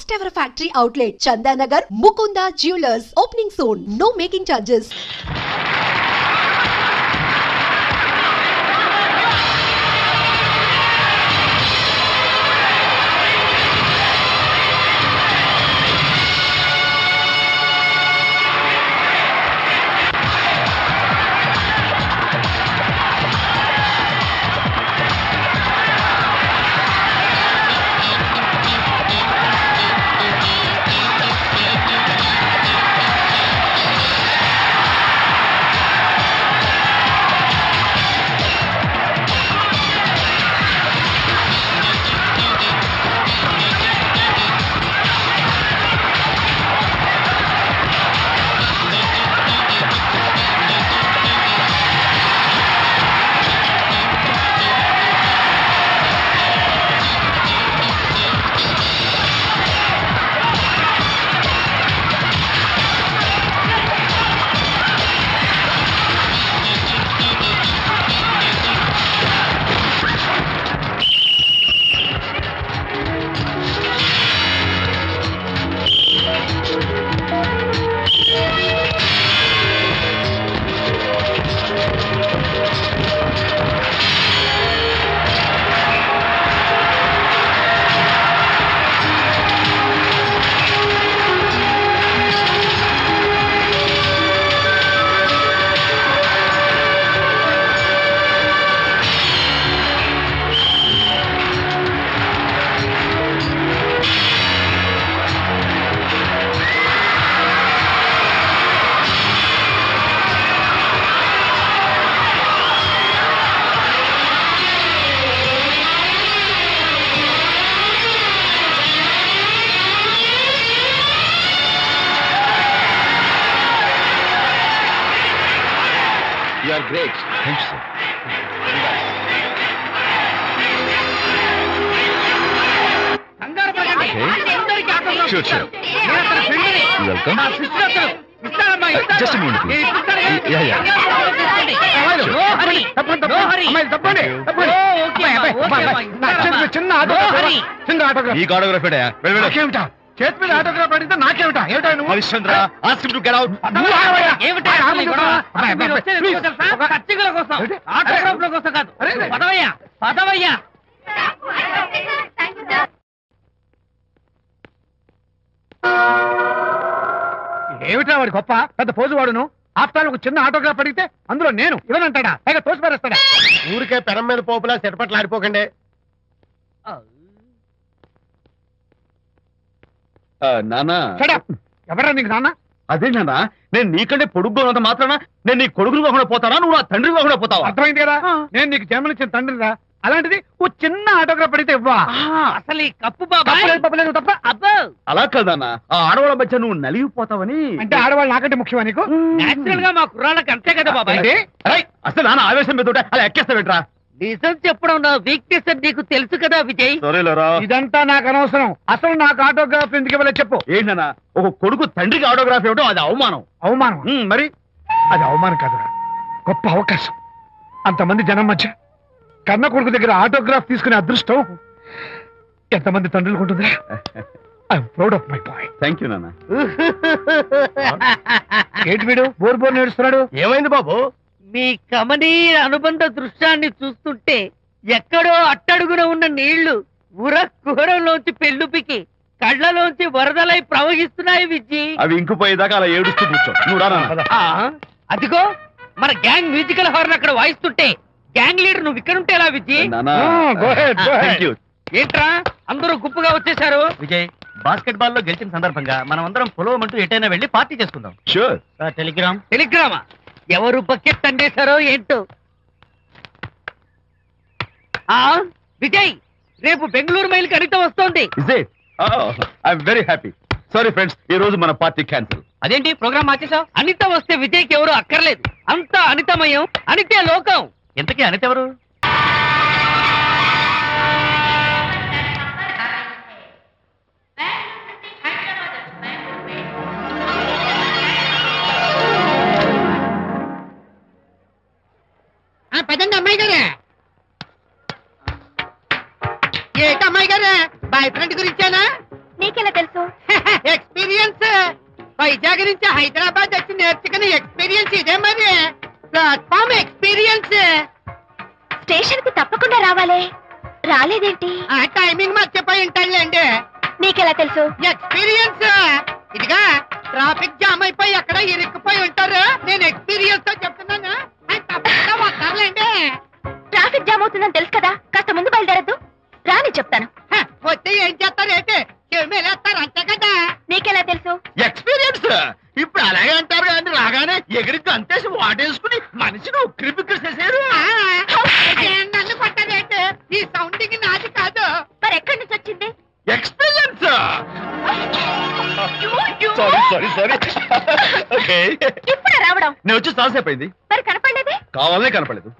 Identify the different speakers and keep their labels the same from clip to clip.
Speaker 1: First ever factory outlet, Chandanagar, Mukunda Jewelers. Opening soon. No making charges.
Speaker 2: You are great.
Speaker 3: Thank you, sir. Okay. Sure, sure. You're welcome. Just a moment, please. Yeah. ఈ autograph చేతి మీద autograph అడిగితే నాకేమిటా? ఏమిటా నువ్వు? Harishchandra, ask him to get out. ఏమిటా వాడి గొప్ప పెద్ద పోజు వాడును? ఆఫ్టర్ ఒక చిన్న ఆటోగ్రాఫ్ అడిగితే అందులో నేను ఇవ్వనంటాడా? పైగా తోసి పారేస్తాడా? ఊరికే పెరం మీద పోపులా చెట్పట్లు ఆడిపోకండి. నానా ఎవరా నీకు నాన్న? అదే నాన్న, నేను నీకంటే పొడుగ్గా ఉన్నంత మాత్రాన నేను నీ కొడుకులు కాకుండా పోతానా? నువ్వు నా తండ్రి కాకుండా పోతావా? అర్థమైంది కదా, నేను నీకు జన్మనిచ్చిన తండ్రిరా. అలాంటిది ఓ చిన్న ఆటోగ్రాఫ్ అడిగితే ఇవ్వా?
Speaker 4: అసలు ఈ కప్పు బాబా
Speaker 3: తప్ప అలా కదన్నా, ఆ ఆడవాళ్ళ మధ్య నువ్వు నలిగిపోతావని.
Speaker 4: అంటే ఆడవాళ్ళు నాకంటే ముఖ్యమా నీకు? నేచురల్ గా మా కుర్రాళ్ళకి అంతే కదా బాబాయ్.
Speaker 3: అసలు నాన్న ఆవేశం మీద అలా ఎక్కేస్తావేట్రా?
Speaker 4: నిజం చెప్పడం నా వీక్నెస్ అని నీకు తెలుసు కదా విజయ్.
Speaker 3: ఇదంతా నాకు అనవసరం. అసలు నాకు ఆటోగ్రాఫ్ ఎందుకు ఇవ్వలేదు చెప్పు. ఏంటన్నా, ఒక కొడుకు తండ్రికి ఆటోగ్రాఫ్ ఇవ్వడం అది అవమానం. అవమానం మరి అది అవమానం కాదురా, గొప్ప అవకాశం. అంతమంది జనం మధ్య కన్న కొడుకు దగ్గర ఆటోగ్రాఫ్ తీసుకునే అదృష్టం ఎంతమంది తండ్రులకు ఉంటుంది. I'm proud of my boy. Thank you నాన్న. ఏంటి వీడు బోర్ నేడుస్తున్నాడు? ఏమైంది బాబు?
Speaker 4: మీ కమనీయ అనుబంధ దృశ్యాన్ని చూస్తుంటే ఎక్కడో అట్టడుగున ఉన్న నీళ్లు ఉర కుహరంలోంచి పెళ్ళుపికి కళ్ళలోంచి వరదలై ప్రవహిస్తున్నాయి విజ్జి.
Speaker 3: అవి ఇంకుపోయేదాకా అలా ఏడుస్తూ కూర్చో.
Speaker 4: అదిగో మన గ్యాంగ్ మ్యూజికల్ హార్న్ అక్కడ వాయిస్తుంటే గ్యాంగ్ లీడర్ నువ్వు ఇక్కడ ఉంటే ఎలా విజ్జి? ఏంట్రా అందరూ గుంపుగా వచ్చేసారు?
Speaker 5: విజయ్, బాస్కెట్ బాల్ లో గెలిచిన సందర్భంగా మనం అందరం పొలవమంటూ ఎటైనా వెళ్ళి పార్టీ చేసుకుందాం.
Speaker 3: షూర్.
Speaker 4: టెలిగ్రామా? ఎవరు బకెట్ అండేశారో ఏంటో. విజయ్, రేపు బెంగళూరు మైల్కి అనిత వస్తోంది.
Speaker 3: Very happy. సారీ ఫ్రెండ్స్, ఈ రోజు మన పార్టీ క్యాన్సిల్.
Speaker 5: అదేంటి ప్రోగ్రామ్ మార్చేసావు?
Speaker 4: అనిత వస్తే విజయ్కి ఎవరు అక్కర్లేదు. అంతా అనితమయం, అనితే లోకం.
Speaker 5: ఎంతకీ అనిత ఎవరు?
Speaker 4: పదండి అమ్మాయి గారే. ఏంటి అమ్మాయి గారే, బాయ్ ఫ్రెండ్ గురించేనా?
Speaker 6: నీకెలా తెలుసు?
Speaker 4: వైజాగ్ నుంచి హైదరాబాద్ వచ్చి నేర్చుకునే ఎక్స్పీరియన్స్ ఇదే మరి ప్లాట్ఫామ్ ఎక్స్పీరియన్స్.
Speaker 6: స్టేషన్ కి తప్పకుండా రావాలే, రాలేదేంటి?
Speaker 4: ఆ టైమింగ్ మర్చిపోయి ఉంటాడులేండి.
Speaker 6: నీకెలా తెలుసు?
Speaker 4: ఎక్స్పీరియన్స్. ఇదిగా ట్రాఫిక్ జామ్ అయిపోయి ఎక్కడ ఇరుక్కుపోయి ఉంటారు. నేను ఎక్స్పీరియన్స్ తో చెప్తున్నాను. ఆయన తప్పకుండా వస్తారులేండి.
Speaker 6: ట్రాఫిక్ జామ్ అవుతుందని తెలుసు కదా, కాస్త ముందు బయలుదేరద్దు. రాని చెప్తాను.
Speaker 4: వస్తే ఏం చేస్తారేంటి? చెమేలేస్తారు అంతే కదా.
Speaker 6: నీకెలా తెలుసు?
Speaker 3: ఎక్స్పీరియన్స్. ఇప్పుడు అలాగే అంటారు కానీ రాగానే ఎగిరికి అంతేసి వాటేసుకుని మనిషిని ఉక్కిరి బిక్కిరి చేశారు.
Speaker 4: నన్ను కొట్టారేంటి? ఈ సౌండింగ్ నాది కాదు.
Speaker 6: మరి ఎక్కడి నుంచి వచ్చింది?
Speaker 3: ఎక్స్పీరియన్స్. Sorry okay.
Speaker 6: ఇప్పుడే రావడం?
Speaker 3: నేను వచ్చి చాలాసేపు అయింది.
Speaker 6: మరి కనపడలేదే?
Speaker 3: కావాలనే కనపడలేదు.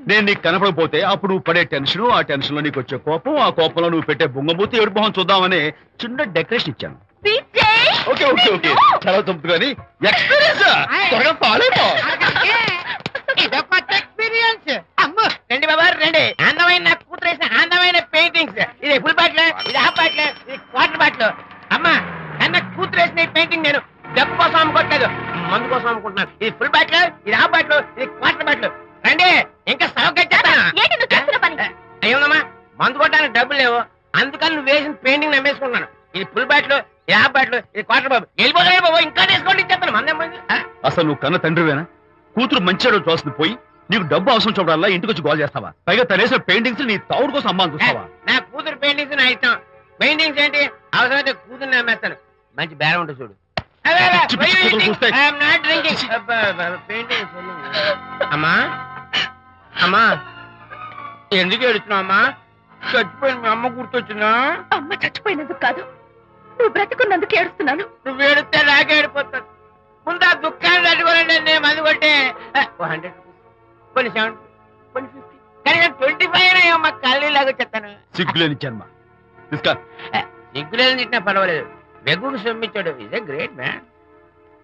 Speaker 3: నేను నీకు కనపడకపోతే అప్పుడు నువ్వు పడే టెన్షన్, ఆ టెన్షన్ లో నీకు వచ్చే కోపం, ఆ కోపంలో నువ్వు పెట్టే బొంగమూతి ఏడు మొహం చూద్దామని చిన్న డెకరేషన్ ఇచ్చాను. ఓకే ఓకే ఓకే చాలా తప్పు కానీ ఎక్స్పీరియన్స్. త్వరగా ఫాలో అయిపో.
Speaker 4: ఇదో కొత్త ఎక్స్పీరియన్స్. అమ్ము
Speaker 5: రండి బాబా రండి. అందమైన నాకు కూతురు వేసిన అందమైన పెయింటింగ్స్. ఇది ఫుల్ బాటిల్, ఇది హాఫ్ బాటిల్, ఇది క్వార్టర్ బాటిల్. అమ్మా అన్న కూతురు వేసిన పెయింటింగ్ నేను డబ్బు కోసం అమ్ముకోవట్లేదు, మందు కోసం అమ్ముకుంటున్నాను. ఇది ఫుల్ బాటిల్, ఇది హాఫ్ బాటిల్, ఇది క్వార్టర్ బాటిల్. రండి ఇంకా అయ్యోమ్మా మందు కొట్టడానికి డబ్బులు లేవు, అందుకని నువ్వు వేసిన పెయింటింగ్ నమ్మేసుకుంటున్నాను. ఇది ఫుల్ బాటిల్, ఇది హాఫ్ బాటిల్, ఇది క్వార్టర్ బాబు. వెళ్ళిపోతాయి బాబు, ఇంకా తీసుకోండి ఇచ్చేస్తాను. మంది
Speaker 3: అసలు నువ్వు కన్న తండ్రివేనా? కూతురు మంచిగా చూస్తుంది పోయి నీకు డబ్బు అవసరం చూడాలా ఇంటికి వచ్చి గోల్ చేస్తావా? పైగా తనేసిన పెయింటింగ్స్ నీ తౌడు కోసం అమ్మాని చూస్తావా?
Speaker 5: నా కూతురు పెయింటింగ్స్ నా ఇష్టం. పెయింటింగ్స్ ఏంటి అవసరమైతే కూతురు నమ్మేస్తాను. మంచి బేరం ఉంటుంది చూడు. అమ్మా అమ్మా ఎందుకు ఏడుస్తున్నావు అమ్మా? చచ్చిపోయిన మీ అమ్మ గుర్తొచ్చిందా?
Speaker 6: అమ్మ చచ్చిపోయినందుకు కాదు, నువ్వు బ్రతుకున్నందుకు ఏడుస్తున్నాను.
Speaker 5: నువ్వు ఏడితే నాకే ఏడిపోతాను. ముందు ఆ దుఃఖాన్ని తట్టుకోనండి. నేను మంది కొట్టే 100 కొన్ని 70 కొన్ని 50 కానీ 25 అయినా అమ్మ కళ్ళీలాగా చెప్తాను.
Speaker 3: సిగ్గులేని జన్మ.
Speaker 5: సిగ్గులేదు తిట్టినా పర్వాలేదు, వెగుడు సొమ్మిచ్చాడు. ఇదే గ్రేట్ మ్యాన్.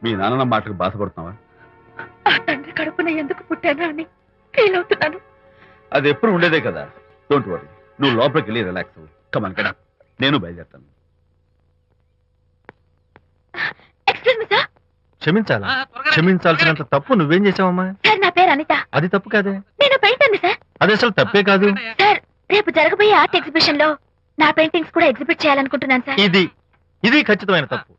Speaker 3: మీ నాన్న మాటకు బాధపడుతున్నావా?
Speaker 6: ఆ తండ్రి కడుపున ఎందుకు పుట్టానా అని ఫీల్ అవుతున్నాను.
Speaker 3: అది ఎప్పుడు ఉండేదే కదా. డోంట్ వరీ, నువ్వు లోపలికి వెళ్ళి రిలాక్స్ అవ్వు. కమాన్ కదా, నేను బయలుదేరుతాను.
Speaker 6: Excuse me sir.
Speaker 7: క్షమించాలా? క్షమించాల్సినంత తప్పు నువ్వేం చేసావమ్మా?
Speaker 6: సార్ నా పేరు అనిత.
Speaker 7: అది తప్పు కాదే.
Speaker 6: నేను పెయింటర్ని సార్.
Speaker 7: అది అసలు తప్పే కాదు
Speaker 6: సార్. రేపు జరగబోయే ఆర్ట్ ఎగ్జిబిషన్ లో నా పెయింటింగ్స్ కూడా ఎగ్జిబిట్ చేయాలనుకుంటున్నాను సార్.
Speaker 7: ఇది ఖచ్చితమైన తప్పు.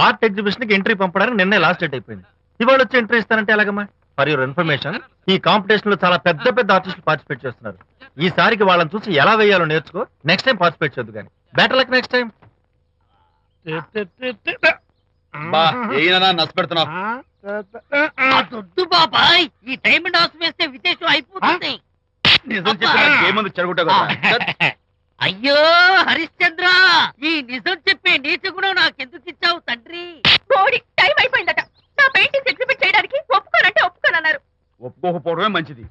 Speaker 7: ఆర్ట్ ఎగ్జిబిషన్ కి ఎంట్రీ పంపడానికి నిన్నే లాస్ట్ డేట్ అయిపోయింది. ఇవాళ వచ్చి ఎంట్రీ ఇస్తానంటే ఎలాగమ్మా? ఫర్ యువర్ ఇన్ఫర్మేషన్, ఈ కాంపిటీషన్ లో చాలా పెద్ద పెద్ద ఆర్టిస్టులు పార్టిసిపేట్ చేస్తున్నారు. ఈసారికి వాళ్ళని చూసి ఎలా వేయాలో నేర్చుకో. నెక్స్ట్ టైం పార్టిసిపేట్ చేయొద్దు కానీ. Better luck next time.
Speaker 3: నష్టపెడుతున్నావు.
Speaker 4: దొద్దు బాబాయ్, ఈ డైమండ్ హౌస్ వేస్తే విశేషం అయిపోతుంది.
Speaker 3: నిజం చెప్పిన ఏమంది చెడగొట్టా కదా.
Speaker 4: అయ్యో హరిశ్చంద్ర, ఈ నిజం చెప్పే నీచ గుణం నాకెందుకు ఇచ్చావు తండ్రి?
Speaker 6: బోడి టైం అయిపోయిందట. నా పెయింటింగ్స్ ఎగ్జిబిట్ చేయడానికి ఒప్పుకోనంటే ఒప్పుకోనన్నారు.
Speaker 3: ఒప్పుకోకపోవడమే మంచిది.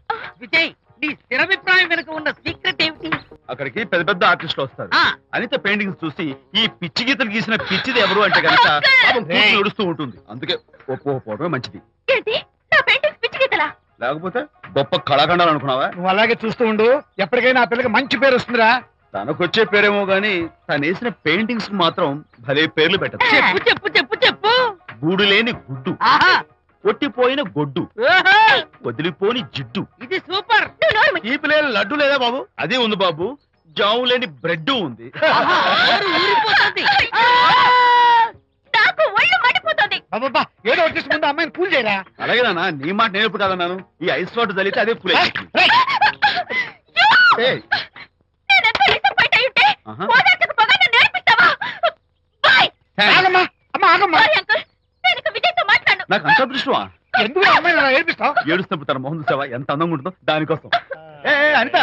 Speaker 4: విజయ్, నీ స్థిరాభిప్రాయం వెనుక ఉన్న సీక్రెట్ ఏమిటి?
Speaker 3: అక్కడికి పెద్ద పెద్ద ఆర్టిస్టులు వస్తారు.
Speaker 4: ఆ.
Speaker 3: అనిత పెయింటింగ్స్ చూసి ఈ పిచ్చి గీతలు గీసిన పిచ్చిది ఎవరు అంటే కనుక నడుస్తూ ఉంటుంది. అందుకే ఒప్పుకోకపోవడమే మంచిది.
Speaker 6: ఏంటి, నా పెయింటింగ్స్ పిచ్చి గీతలా?
Speaker 3: లేకపోతే గొప్ప కళాఖండాలు అనుకున్నావా?
Speaker 8: నువ్వు అలాగే చూస్తూ ఉండు, ఎప్పటికైనా ఆ పిల్లకి మంచి పేరు వస్తుందిరా.
Speaker 3: తనకొచ్చే పేరేమో గాని తను వేసిన పెయింటింగ్స్ మాత్రం భలే పేర్లు పెట్టదు.
Speaker 4: చెప్పు చెప్పు చెప్పు చెప్పు.
Speaker 3: గూడు లేని గుడ్డు,
Speaker 4: ఆహా,
Speaker 3: కొట్టిపోయిన గొడ్డు,
Speaker 4: ఓహో,
Speaker 3: వదిలిపోని జిడ్డు,
Speaker 4: ఇది సూపర్.
Speaker 6: నువ్వు నోరు మూయి.
Speaker 3: తీపి లేని లడ్డు లేదా బాబు? అదే ఉంది బాబు. జాము లేని బ్రెడ్ ఉంది.
Speaker 4: ఆహా, నోరు ఊరిపోతుంది.
Speaker 6: నాకు ఒళ్ళు మండిపోతుంది.
Speaker 8: బాబా ఏదో వచ్చేసి ముందు అమ్మాయిని కూల్ చేయరా.
Speaker 3: అలాగే నాన్న, నీ మాట నేను ఎప్పుడు కాదన్నాను. ఈ ఐస్ వాటర్ చల్లితే అదే ఫుల్.
Speaker 6: నేనెంత డిసప్పాయింట్ అయి ఉంటే
Speaker 3: ఆహా.
Speaker 6: ఓదార్చకపోగా నన్ను నేర్పిస్తావా? బాయ్.
Speaker 8: ఆగమ్మా, అమ్మ ఆగమ్మా.
Speaker 6: సారీ అంకుల్, నేను ఇక విజయ్తో మాట్లాడను.
Speaker 3: నాకు అంత దృష్టమా?
Speaker 8: ఎందుకు ఆ అమ్మాయిని అలా ఏడిపిస్తావు?
Speaker 3: ఏడుస్తున్నప్పుడు తన మొహం చూసావా ఎంత అందంగా ఉంటుందో దానికోసం. అనిత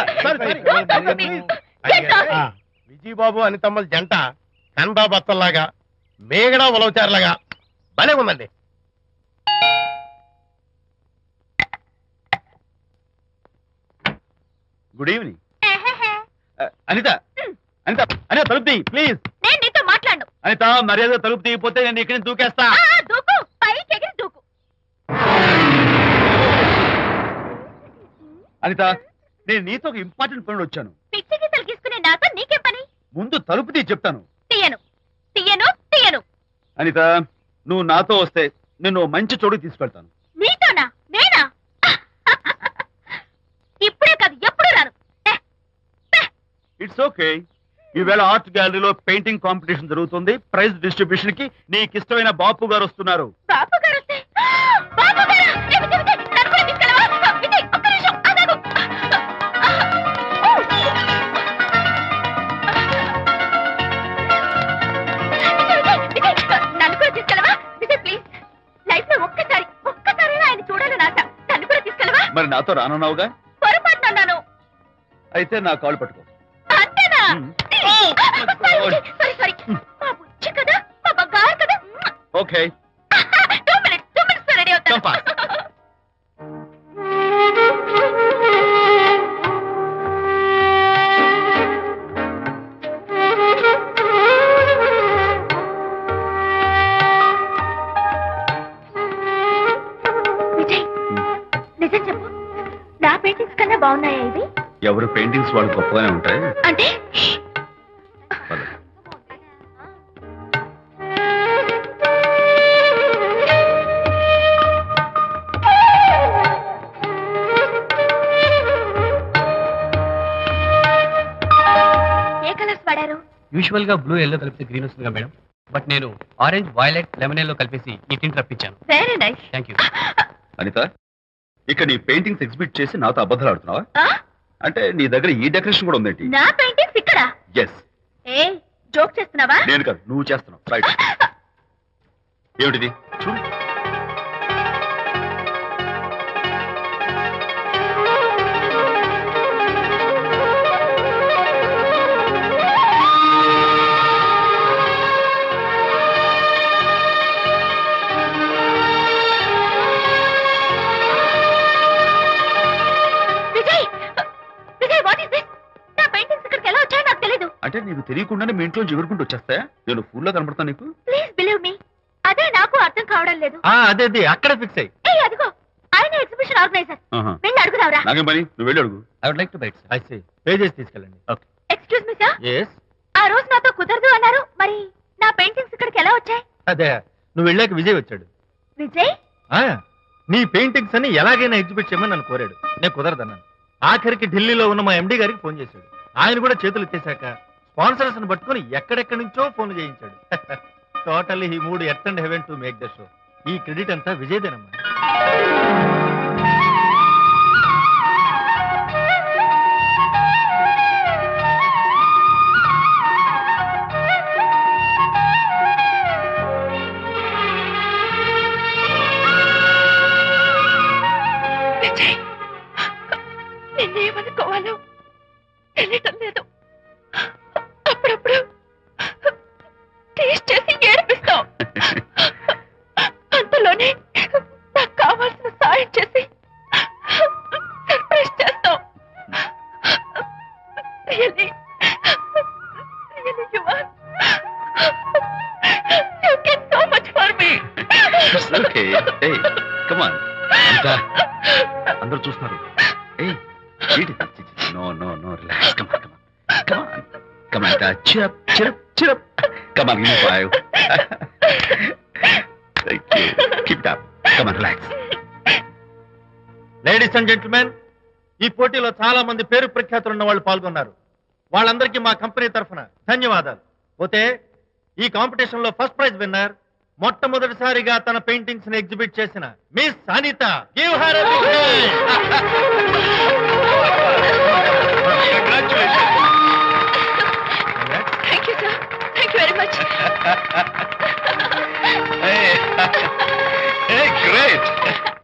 Speaker 7: విజయబాబు అనితమ్మల జంట కన్బా బత్తల్లాగా మేగడ ఉలవచారులాగా భలే ఉందండి.
Speaker 3: Good evening. అనిత అనిత అనిత తలుపు తీ ప్లీజ్.
Speaker 6: నేను నీతో మాట్లాడను.
Speaker 3: అనిత మర్యాద తలుపు తీయకపోతే నేను ఇక్కడి నుంచి దూకేస్తా.
Speaker 6: దూకు, పైకి ఎగిరి దూకు.
Speaker 3: అనిత, నేను నీతో ఒక ఇంపార్టెంట్ పనులు వచ్చాను.
Speaker 6: పిచ్చి గీతలు గీసుకునే నాతో నీకే పని?
Speaker 3: ముందు తలుపు తీ చెప్తాను.
Speaker 6: తీయను తీయను తీయను.
Speaker 3: అనిత, నువ్వు నాతో వస్తే నేను మంచి చోటుకి తీసుకెళ్తాను.
Speaker 6: నీతోనా? నేనా? ఇప్పుడే కాదు, ఎప్పుడు రాను.
Speaker 3: It's okay. ఈవేళ ఆర్ట్ గ్యాలరీలో పెయింటింగ్ కాంపిటీషన్ జరుగుతుంది. ప్రైజ్ డిస్ట్రిబ్యూషన్ కి నీకు ఇష్టమైన బాపు గారు వస్తున్నారు.
Speaker 6: బాపు గారు వస్తే? బాపు గారా? ఏ విజయ్, విజయ్, నన్ను కూడా తీసుకెళ్ళవా? విజయ్, ఒక్క నిమిషం ఆగాగు. విజయ్, నన్ను కూడా తీసుకెళ్ళవా? విజయ్ ప్లీజ్, లైఫ్ లో ఒక్కసారైనా ఆయన చూడాలని ఆశ. నన్ను కూడా తీసుకెళ్ళవా?
Speaker 3: మరి నాతో రానున్నావుగా?
Speaker 6: పొరపాటున అన్నాను.
Speaker 3: అయితే నా కాల్ పట్టుకో.
Speaker 6: అంతేనా? సారీ. మా బుజ్జి కదా, మా బంగారు కదా.
Speaker 3: ఓకే.
Speaker 6: 2 minutes రెడీ అవుతాను. విజయ్, నిజం చెప్పు, నా పెయింటింగ్స్ కన్నా బాగున్నాయా ఇవి?
Speaker 3: ఎవరు పెయింటింగ్స్ వాళ్ళు గొప్పగానే ఉంటాయి.
Speaker 6: అంటే ఏ కలర్స్ వాడారు?
Speaker 2: యూజువల్ గా బ్లూ ఎల్లో కలిపితే గ్రీన్ వస్తుందిగా మేడం, బట్ నేను ఆరెంజ్ వైలెట్ లెమన్ ఎల్లో కలిపేసి ఈ టింట్ రప్పించాను.
Speaker 6: Very nice.
Speaker 2: Thank you.
Speaker 3: Anitha, ఇక నీ పెయింటింగ్స్ ఎగ్జిబిట్ చేసి నాతో అబద్ధాలు ఆడుతున్నావా? అంటే నీ దగ్గర ఈ డెకరేషన్ కూడా ఉందేంటి?
Speaker 6: నా పెయింటింగ్స్ ఇక్కడ?
Speaker 3: ఎస్.
Speaker 6: ఏ జోక్ చేస్తున్నావా?
Speaker 3: నేను కాదు, నువ్వు చేస్తున్నావు. రైట్. ఏమిటిది? చూడు. అంటే నీకు తెలియకుండానే మీ ఇంట్లో ఎగురుకుంటూ వచ్చేస్తాయా? నేను ఫుల్లో కనబడతాను నీకు?
Speaker 6: ప్లీజ్ బిలీవ్ మీ, అదే నాకు అర్థం కావడం లేదు.
Speaker 7: అదే అక్కడ ఫిక్స్ అయ్యి.
Speaker 6: ఏ అదిగో ఆయన ఎగ్జిబిషన్ ఆర్గనైజర్. వెళ్ళి అడుగుదావరా?
Speaker 3: నాకేం పని, నువ్వు వెళ్ళి అడుగు.
Speaker 2: I would like to bite.
Speaker 7: I see. Pay చేసి తీసుకెళ్ళండి. Okay.
Speaker 6: Excuse me sir.
Speaker 7: yes.
Speaker 6: ఆ రోజు నాతో కుదరదు అన్నారు, మరి నా పెయింటింగ్స్ ఇక్కడికి ఎలా వచ్చాయి?
Speaker 7: అదే నువ్వు వెళ్ళాక విజయ్ వచ్చాడు.
Speaker 6: విజయ్?
Speaker 7: నీ పెయింటింగ్స్ అని ఎలాగైనా ఎగ్జిబిట్ చేయమని నన్ను కోరాడు. నేను కుదరదన్నాను. ఆఖరికి ఢిల్లీలో ఉన్న మా ఎండి గారికి ఫోన్ చేశాడు. ఆయన కూడా చేతులు ఎత్తేశాక స్పాన్సర్స్ ని పట్టుకుని ఎక్కడెక్కడి నుంచో ఫోన్ చేయించాడు. Totally he mood earth and heaven to make the show. ఈ క్రెడిట్ అంతా విజయ్దేనమ్మా.
Speaker 6: విజయ్, నిన్నేమనుకోవాలో తెలియటం లేదు. అప్పుడప్పుడు టేస్ట్ చేసి ఏడిపిస్తావు. అంతలోనే నాకు కావాల్సిన సాయం చేసి సర్ప్రైజ్ చేస్తావు. Really, you are. You get so much for me.
Speaker 3: It's okay. Hey, come on. అందరూ చూస్తున్నారు. Hey, no, relax. Come on, cheer up. Come on, give me 5. Thank you. Keep it up. Come on, relax.
Speaker 7: Ladies and gentlemen, ఈ పోటీలో చాలా మంది పేరు ప్రఖ్యాతులు ఉన్న వాళ్ళు పాల్గొన్నారు. వాళ్ళందరికీ మా కంపెనీ తరఫున ధన్యవాదాలు. పోతే ఈ కాంపిటీషన్ లో ఫస్ట్ ప్రైజ్ విన్నర్, మొట్టమొదటిసారిగా తన పెయింటింగ్స్ ని ఎగ్జిబిట్ చేసిన miss Anita. Give her a big hand.
Speaker 6: Thank you, sir. Thank you very much.